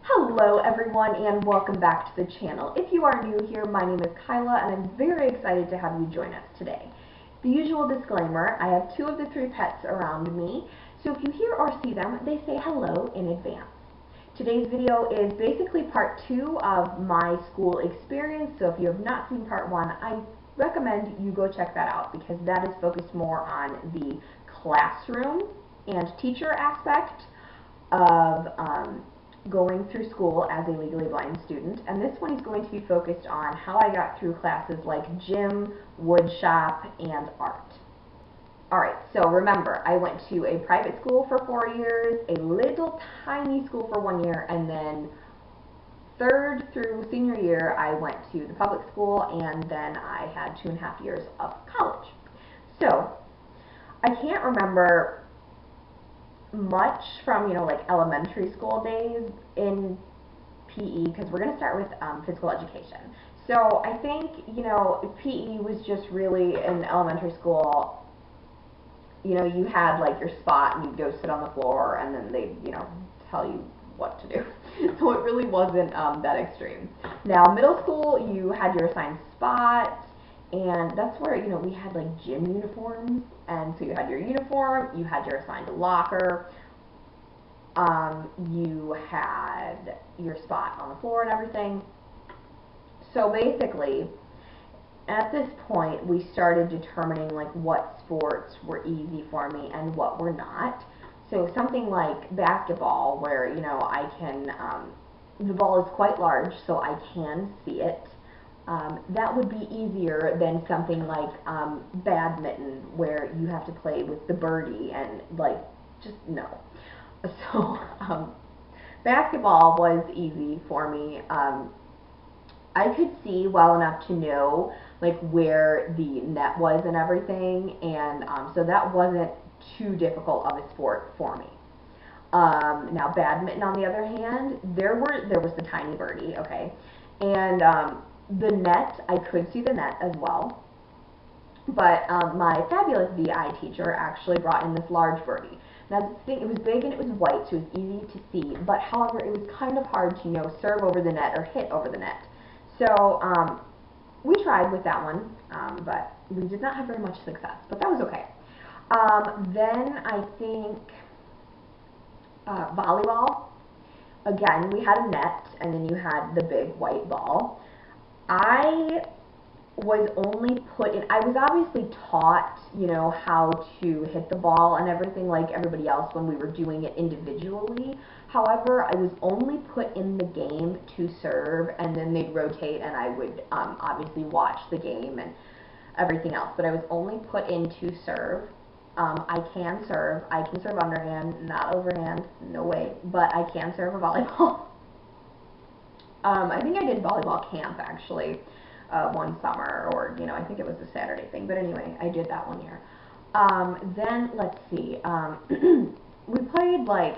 Hello everyone and welcome back to the channel. If you are new here, my name is Kyla and I'm very excited to have you join us today. The usual disclaimer, I have two of the three pets around me, so if you hear or see them, they say hello in advance. Today's video is basically part 2 of my school experience, so if you have not seen part 1, I recommend you go check that out because that is focused more on the classroom and teacher aspect of going through school as a legally blind student, and this one is going to be focused on how I got through classes like gym, wood shop, and art. Alright, so remember, I went to a private school for 4 years, a little tiny school for 1 year, and then 3rd through senior year I went to the public school, and then I had 2.5 years of college. So, I can't remember much from, like elementary school days in PE, because we're going to start with physical education. So I think, PE was just really in elementary school, you had like your spot and you'd go sit on the floor and then they'd, tell you what to do. So it really wasn't that extreme. Now, middle school, you had your assigned spot, and that's where, we had like gym uniforms, and so you had your uniform, you had your assigned locker, you had your spot on the floor and everything. So basically, at this point, we started determining like what sports were easy for me and what were not. So something like basketball, where, I can, the ball is quite large, so I can see it. That would be easier than something like badminton, where you have to play with the birdie and just no. So basketball was easy for me. I could see well enough to know like where the net was and everything, and so that wasn't too difficult of a sport for me. Now badminton, on the other hand, there was the tiny birdie, okay, and the net, I could see the net as well, but my fabulous VI teacher actually brought in this large birdie. Now the thing, it was big and it was white, so it was easy to see, but however, it was kind of hard to, serve over the net or hit over the net. So we tried with that one, but we did not have very much success, but that was okay. Then I think volleyball. Again, we had a net, and then you had the big white ball. I was only put in, I was obviously taught, how to hit the ball and everything like everybody else when we were doing it individually. However, I was only put in the game to serve, and then they'd rotate and I would obviously watch the game and everything else, but I was only put in to serve. I can serve underhand, not overhand, no way, but I can serve a volleyball. I think I did volleyball camp actually one summer, or I think it was a Saturday thing, but anyway, I did that 1 year. Then let's see, we played like,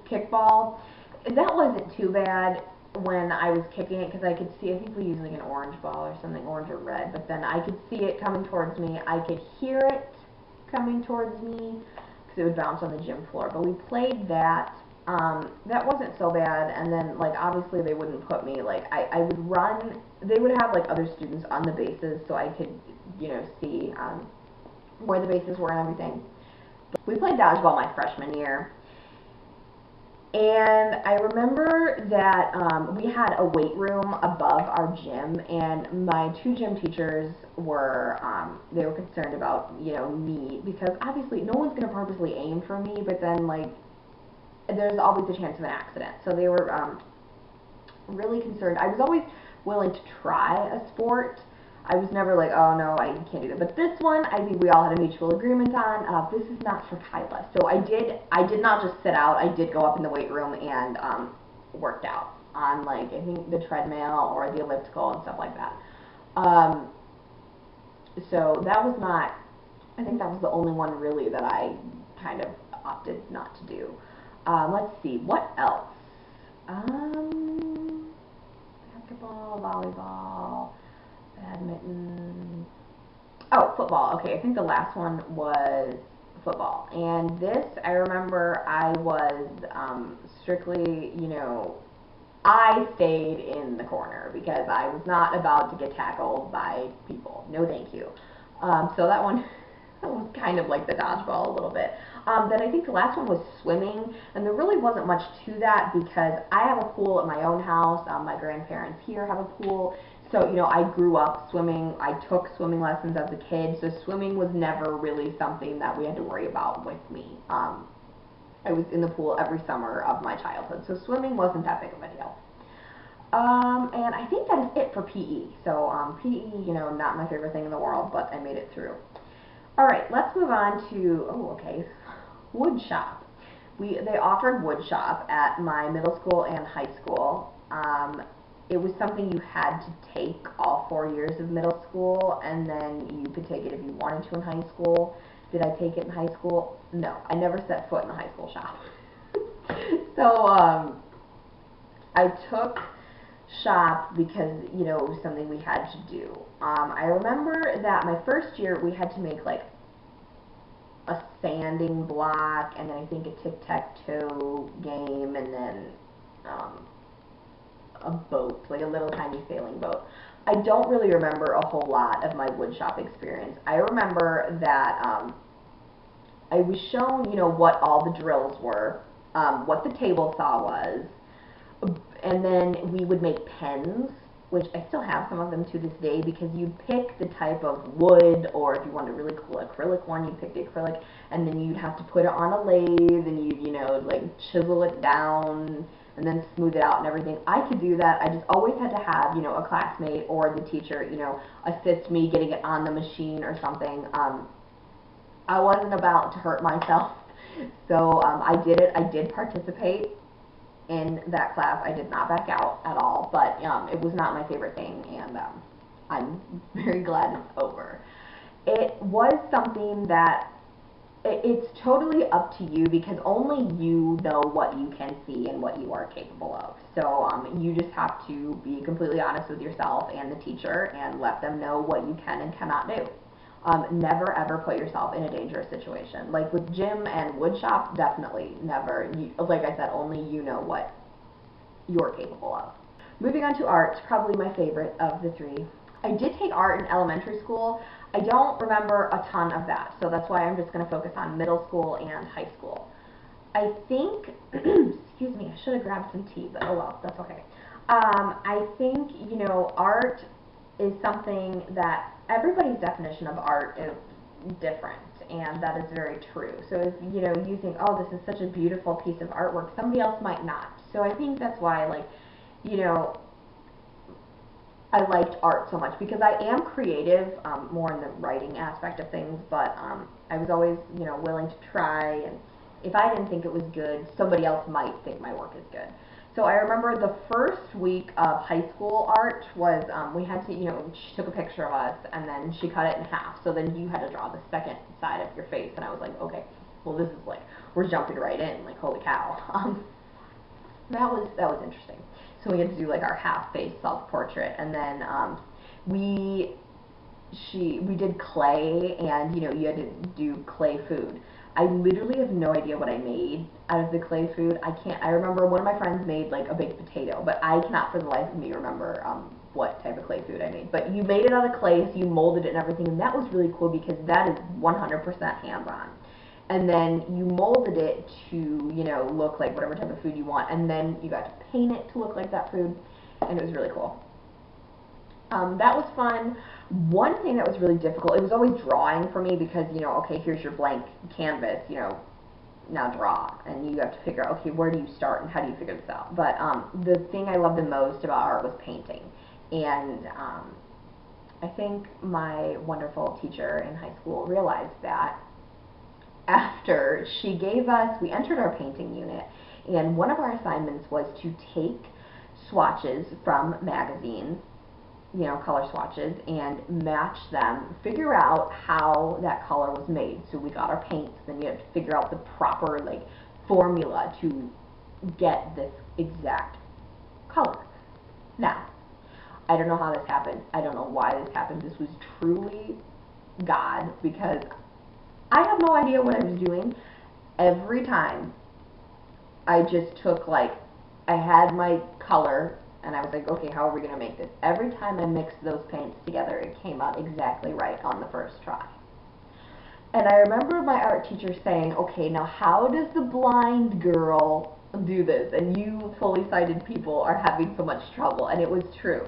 kickball. That wasn't too bad when I was kicking it, because I could see, I think we used like an orange ball or something, orange or red, but then I could see it coming towards me, I could hear it coming towards me, because it would bounce on the gym floor, but we played that. That wasn't so bad, and then, like, obviously they wouldn't put me, like, I would run, they would have, like, other students on the bases, so I could, see, where the bases were and everything. But we played dodgeball my freshman year, and I remember that, we had a weight room above our gym, and my two gym teachers were, they were concerned about, me, because obviously no one's going to purposely aim for me, but then, like, there's always a chance of an accident. So they were really concerned. I was always willing to try a sport. I was never like, oh no, I can't do that. But this one, I think we all had a mutual agreement on. This is not for Kyla. So I did not just sit out. I did go up in the weight room and worked out on, like, I think the treadmill or the elliptical and stuff like that. So that was not, I think that was the only one really that I kind of opted not to do. Let's see, what else? Basketball, volleyball, badminton. Oh, football. Okay, I think the last one was football. And this, I remember I was strictly, I stayed in the corner because I was not about to get tackled by people. No thank you. So that one was kind of like the dodgeball a little bit. Then I think the last one was swimming, and there really wasn't much to that because I have a pool at my own house. My grandparents here have a pool. So, I grew up swimming. I took swimming lessons as a kid, so swimming was never really something that we had to worry about with me. I was in the pool every summer of my childhood, so swimming wasn't that big of a deal. And I think that is it for PE. So, PE, not my favorite thing in the world, but I made it through. Alright, let's move on to, wood shop. They offered wood shop at my middle school and high school. It was something you had to take all 4 years of middle school, and then you could take it if you wanted to in high school. Did I take it in high school? No, I never set foot in a high school shop. So, I took shop because, it was something we had to do. I remember that my first year we had to make like a sanding block, and then I think a tic-tac-toe game, and then a boat, like a little tiny sailing boat. I don't really remember a whole lot of my woodshop experience. I remember that I was shown, what all the drills were, what the table saw was, and then we would make pens, which I still have some of them to this day, because you'd pick the type of wood, or if you wanted a really cool acrylic one, you'd pick the acrylic, and then you'd have to put it on a lathe, and you'd, like chisel it down, and then smooth it out and everything. I could do that. I just always had to have, a classmate or the teacher, assist me getting it on the machine or something. I wasn't about to hurt myself, so I did it. I did participate in that class. I did not back out at all, but it was not my favorite thing, and I'm very glad it's over. It was something that it's totally up to you, because only you know what you can see and what you are capable of. So you just have to be completely honest with yourself and the teacher and let them know what you can and cannot do. Never ever put yourself in a dangerous situation. Like with gym and woodshop, definitely never. Like I said, only you know what you're capable of. Moving on to art, probably my favorite of the three. I did take art in elementary school. I don't remember a ton of that, so that's why I'm just going to focus on middle school and high school. I think, excuse me, I should have grabbed some tea, but oh well, that's okay. I think, art is something that everybody's definition of art is different, and that is very true. So if, you think, oh, this is such a beautiful piece of artwork, somebody else might not. So I think that's why, I liked art so much, because I am creative, more in the writing aspect of things, but I was always, willing to try, and if I didn't think it was good, somebody else might think my work is good. So I remember the first week of high school art was, we had to, she took a picture of us, and then she cut it in half, so then you had to draw the second side of your face, and I was like, okay, well this is like, we're jumping right in, like holy cow. That was interesting. So we had to do like our half-face self-portrait, and then we did clay, and you had to do clay food. I literally have no idea what I made out of the clay food. I remember one of my friends made like a baked potato, but I cannot for the life of me remember what type of clay food I made. But you made it out of clay, so you molded it and everything, and that was really cool because that is 100% hands-on. And then you molded it to, look like whatever type of food you want, and then you got to paint it to look like that food, and it was really cool. That was fun. One thing that was really difficult, it was always drawing for me, because, okay, here's your blank canvas, now draw, and you have to figure out, okay, where do you start and how do you figure this out? But the thing I loved the most about art was painting, and I think my wonderful teacher in high school realized that after she gave us, we entered our painting unit, and one of our assignments was to take swatches from magazines, color swatches, and match them, figure out how that color was made. So we got our paints, then you have to figure out the proper formula to get this exact color. Now, I don't know how this happened. I don't know why this happened. This was truly God, because I have no idea what I was doing. Every time I just took, like, I had my color and I was like, okay, how are we going to make this? Every time I mixed those paints together, it came out exactly right on the first try. And I remember my art teacher saying, okay, now how does the blind girl do this? And you fully sighted people are having so much trouble. And it was true.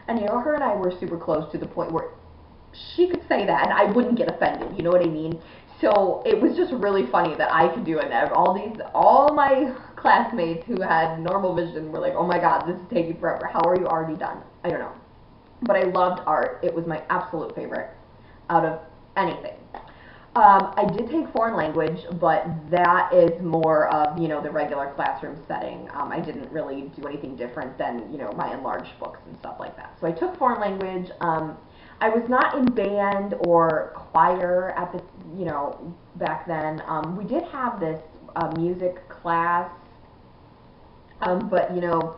And you know, her and I were super close to the point where she could say that and I wouldn't get offended, you know what I mean? So it was just really funny that I could do it, and all my classmates who had normal vision were like, oh my god, this is taking forever. How are you already done? I don't know. But I loved art. It was my absolute favorite out of anything. I did take foreign language, but that is more of, you know, the regular classroom setting. I didn't really do anything different than, you know, my enlarged books and stuff like that. So I took foreign language. I was not in band or choir at the, you know, back then. We did have this music class, but, you know,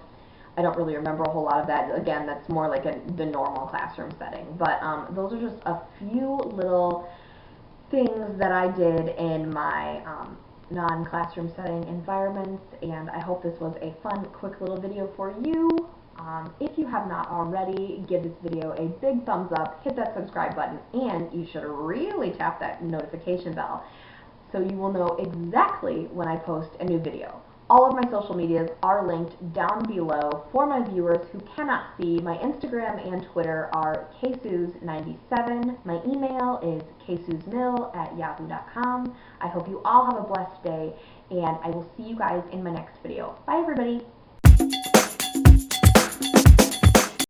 I don't really remember a whole lot of that. Again, that's more like the normal classroom setting. But those are just a few little things that I did in my non-classroom setting environments, and I hope this was a fun, quick little video for you. If you have not already, give this video a big thumbs up, hit that subscribe button, and you should really tap that notification bell so you will know exactly when I post a new video. All of my social medias are linked down below for my viewers who cannot see. My Instagram and Twitter are ksuze97. My email is ksuzemill@yahoo.com. I hope you all have a blessed day, and I will see you guys in my next video. Bye, everybody.